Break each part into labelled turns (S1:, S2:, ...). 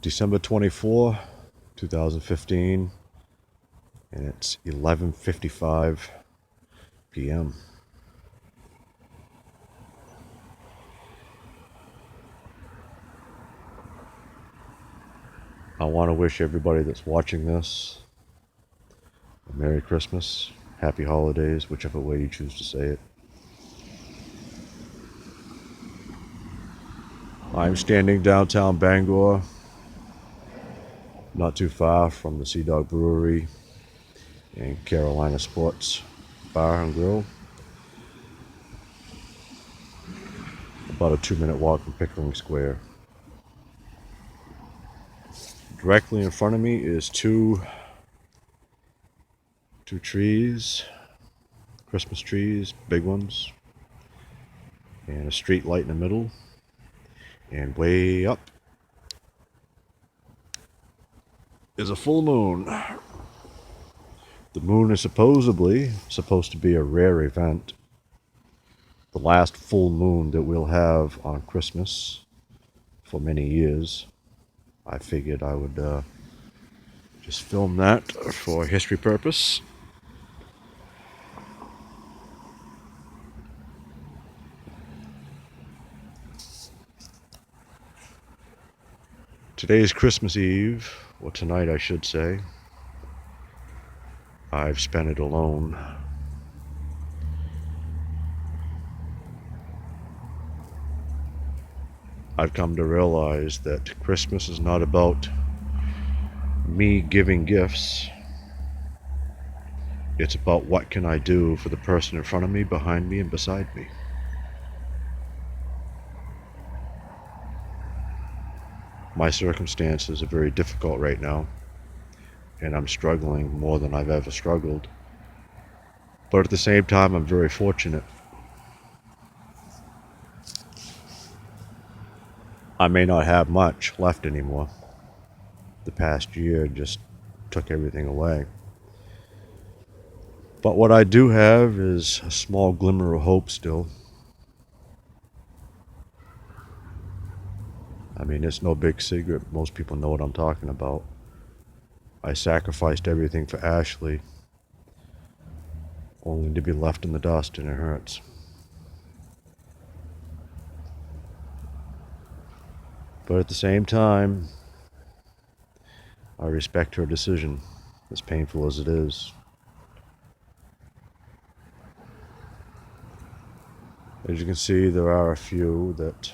S1: December 24, 2015, and it's 11:55 p.m. I want to wish everybody that's watching this a Merry Christmas, Happy Holidays, whichever way you choose to say it. I'm standing downtown Bangor, not too far from the Sea Dog Brewery and Carolina Sports Bar and Grill. About a 2-minute walk from Pickering Square. Directly in front of me is two trees, Christmas trees, big ones, and a street light in the middle. And way up is a full moon. The moon is supposed to be a rare event. The last full moon that we'll have on Christmas for many years. I figured I would just film that for history purpose. Today is Christmas Eve, or tonight I should say. I've spent it alone. I've come to realize that Christmas is not about me giving gifts. It's about what can I do for the person in front of me, behind me, and beside me. My circumstances are very difficult right now, and I'm struggling more than I've ever struggled. But at the same time, I'm very fortunate. I may not have much left anymore. The past year just took everything away. But what I do have is a small glimmer of hope still. I mean, it's no big secret. Most people know what I'm talking about. I sacrificed everything for Ashley, only to be left in the dust, and it hurts. But at the same time, I respect her decision, as painful as it is. As you can see, there are a few that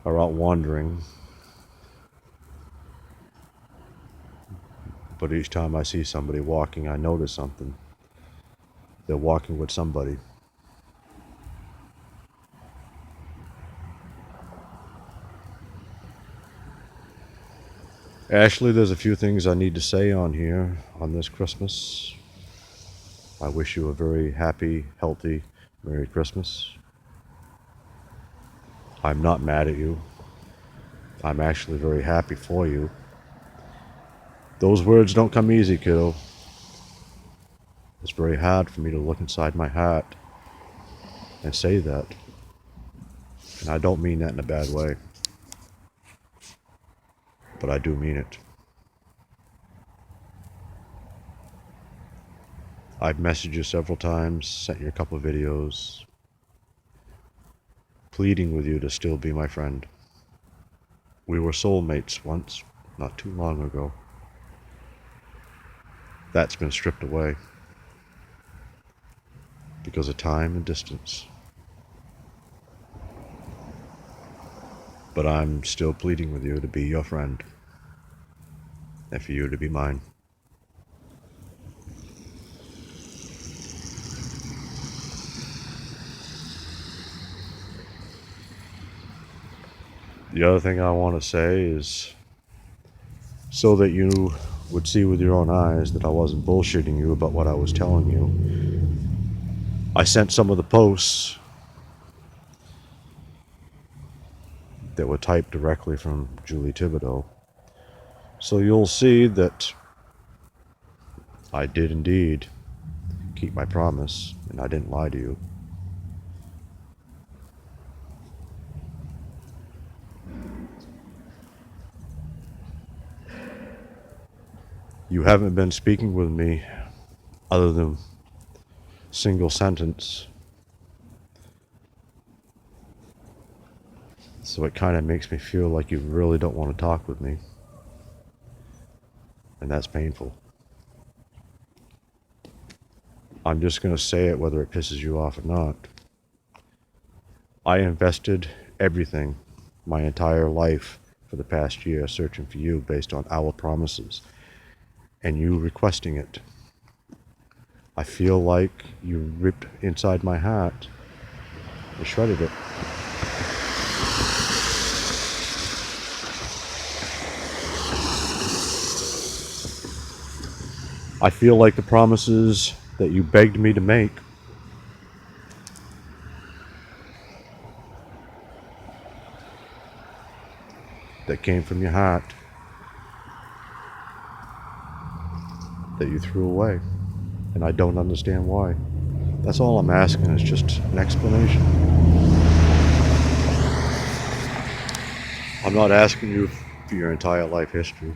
S1: are out wandering. But each time I see somebody walking, I notice something. They're walking with somebody. Ashley, there's a few things I need to say on here on this Christmas. I wish you a very happy, healthy, Merry Christmas. I'm not mad at you. I'm actually very happy for you. Those words don't come easy, kiddo. It's very hard for me to look inside my heart and say that. And I don't mean that in a bad way. But I do mean it. I've messaged you several times, sent you a couple of videos, pleading with you to still be my friend. We were soulmates once, not too long ago. That's been stripped away because of time and distance. But I'm still pleading with you to be your friend and for you to be mine. The other thing I want to say is so that you would see with your own eyes that I wasn't bullshitting you about what I was telling you. I sent some of the posts that were typed directly from Julie Thibodeau. So you'll see that I did indeed keep my promise, and I didn't lie to you. You haven't been speaking with me other than single sentence, so it kind of makes me feel like you really don't want to talk with me, and that's painful. I'm just going to say it whether it pisses you off or not. I invested everything, my entire life, for the past year searching for you based on our promises, and you requesting it. I feel like you ripped inside my heart and shredded it. I feel like the promises that you begged me to make that came from your heart that you threw away, and I don't understand why. That's all I'm asking, is just an explanation. I'm not asking you for your entire life history.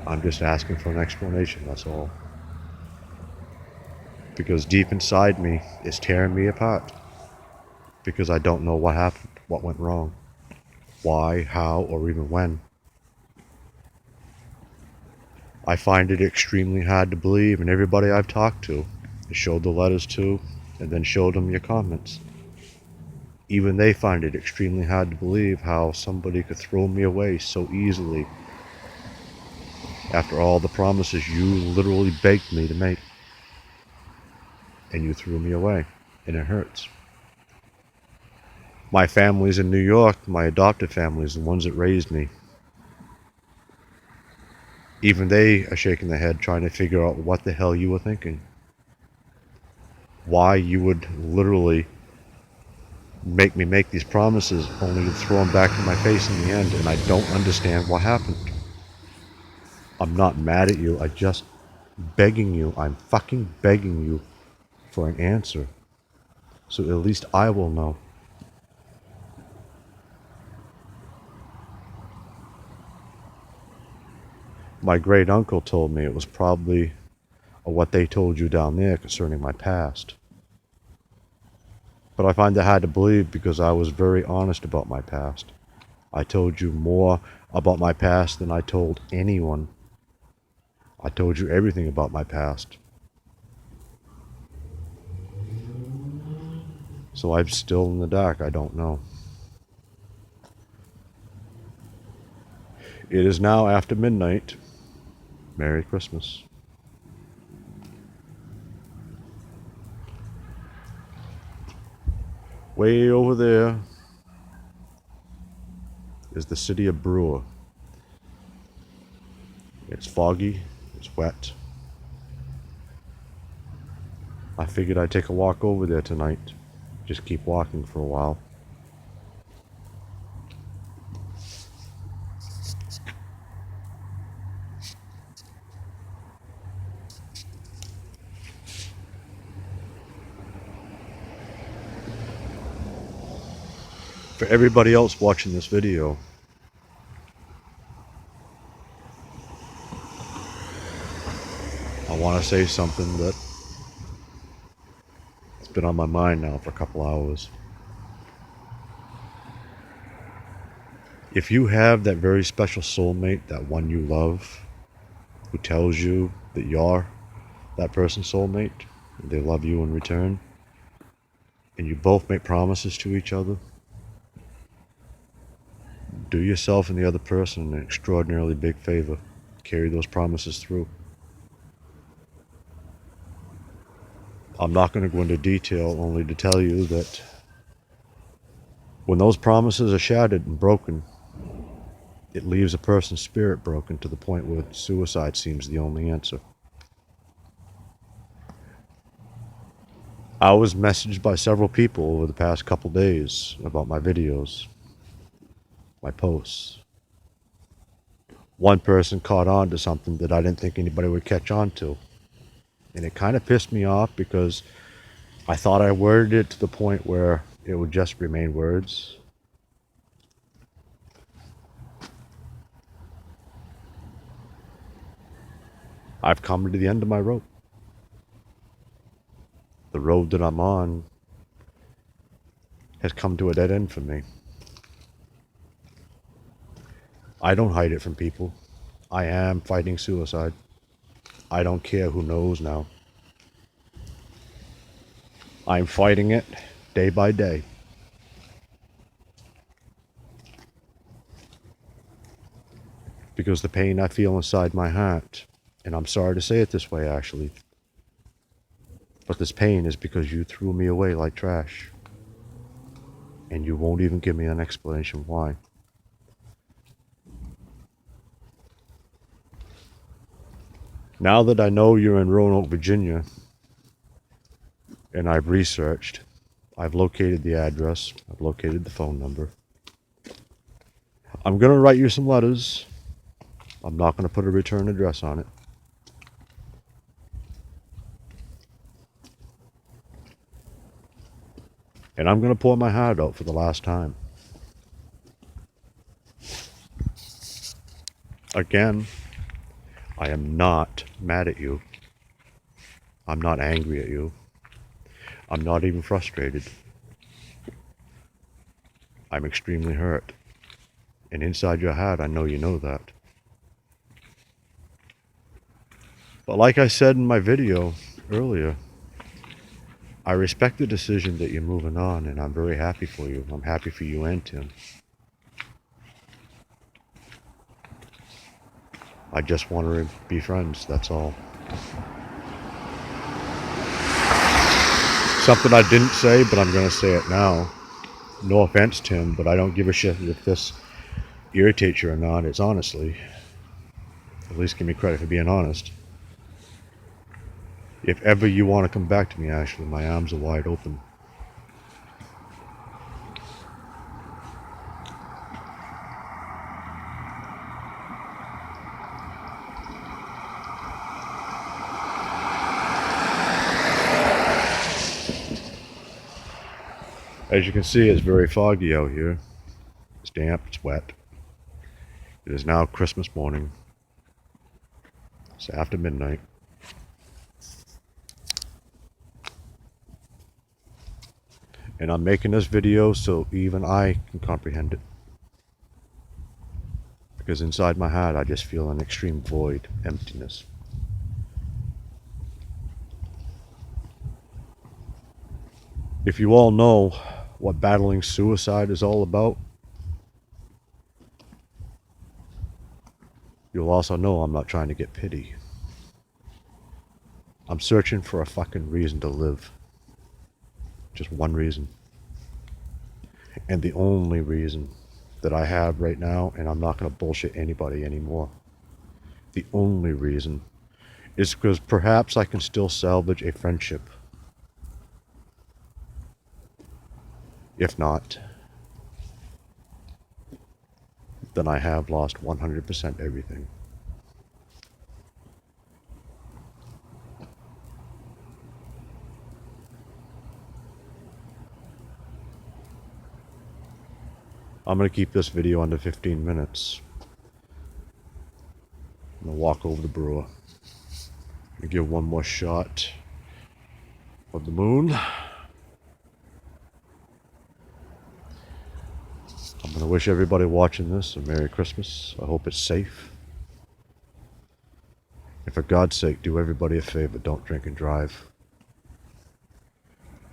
S1: I'm just asking for an explanation, that's all. Because deep inside me is tearing me apart. Because I don't know what happened, what went wrong, why, how, or even when. I find it extremely hard to believe, and everybody I've talked to, showed the letters to, and then showed them your comments. Even they find it extremely hard to believe how somebody could throw me away so easily after all the promises you literally begged me to make. And you threw me away, and it hurts. My family's in New York, my adopted family's the ones that raised me. Even they are shaking their head trying to figure out what the hell you were thinking. Why you would literally make me make these promises only to throw them back in my face in the end, and I don't understand what happened. I'm not mad at you, I'm fucking begging you for an answer, so at least I will know. My great uncle told me it was probably what they told you down there concerning my past. But I find it hard to believe because I was very honest about my past. I told you more about my past than I told anyone. I told you everything about my past. So I'm still in the dark, I don't know. It is now after midnight. Merry Christmas. Way over there is the city of Brewer. It's foggy, it's wet. I figured I'd take a walk over there tonight. Just keep walking for a while. For everybody else watching this video, I want to say something that has been on my mind now for a couple hours. If you have that very special soulmate, that one you love, who tells you that you're that person's soulmate, and they love you in return, and you both make promises to each other, do yourself and the other person an extraordinarily big favor. Carry those promises through. I'm not going to go into detail, only to tell you that when those promises are shattered and broken, it leaves a person's spirit broken to the point where suicide seems the only answer. I was messaged by several people over the past couple days about my videos, my posts. One person caught on to something that I didn't think anybody would catch on to. And it kind of pissed me off because I thought I worded it to the point where it would just remain words. I've come to the end of my rope. The road that I'm on has come to a dead end for me. I don't hide it from people. I am fighting suicide. I don't care who knows now. I'm fighting it day by day. Because the pain I feel inside my heart, and I'm sorry to say it this way actually, but this pain is because you threw me away like trash. And you won't even give me an explanation why. Now that I know you're in Roanoke, Virginia, and I've researched, I've located the address, I've located the phone number. I'm going to write you some letters. I'm not going to put a return address on it. And I'm going to pour my heart out for the last time. Again, I am not mad at you. I'm not angry at you. I'm not even frustrated. I'm extremely hurt. And inside your heart, I know you know that. But like I said in my video earlier, I respect the decision that you're moving on, and I'm very happy for you. I'm happy for you and Tim. I just want to be friends, that's all. Something I didn't say, but I'm going to say it now. No offense, Tim, but I don't give a shit if this irritates you or not. It's honestly. At least give me credit for being honest. If ever you want to come back to me, Ashley, my arms are wide open. As you can see, it's very foggy out here. It's damp, it's wet. It is now Christmas morning. It's after midnight. And I'm making this video so even I can comprehend it. Because inside my heart, I just feel an extreme void, emptiness. If you all know what battling suicide is all about, you'll also know I'm not trying to get pity. I'm searching for a fucking reason to live. Just one reason. And the only reason that I have right now, and I'm not going to bullshit anybody anymore. The only reason is because perhaps I can still salvage a friendship. If not, then I have lost 100% everything. I'm going to keep this video under 15 minutes. I'm going to walk over the brewer and give one more shot of the moon. I'm going to wish everybody watching this a Merry Christmas. I hope it's safe. And for God's sake, do everybody a favor, don't drink and drive.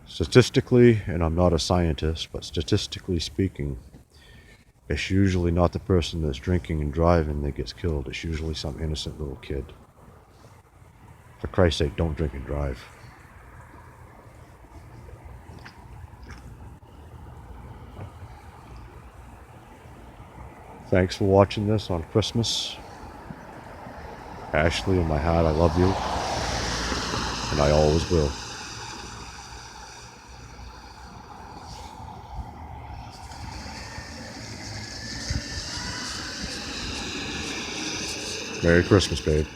S1: Statistically, and I'm not a scientist, but statistically speaking, it's usually not the person that's drinking and driving that gets killed. It's usually some innocent little kid. For Christ's sake, don't drink and drive. Thanks for watching this on Christmas. Ashley, in my heart, I love you. And I always will. Merry Christmas, babe.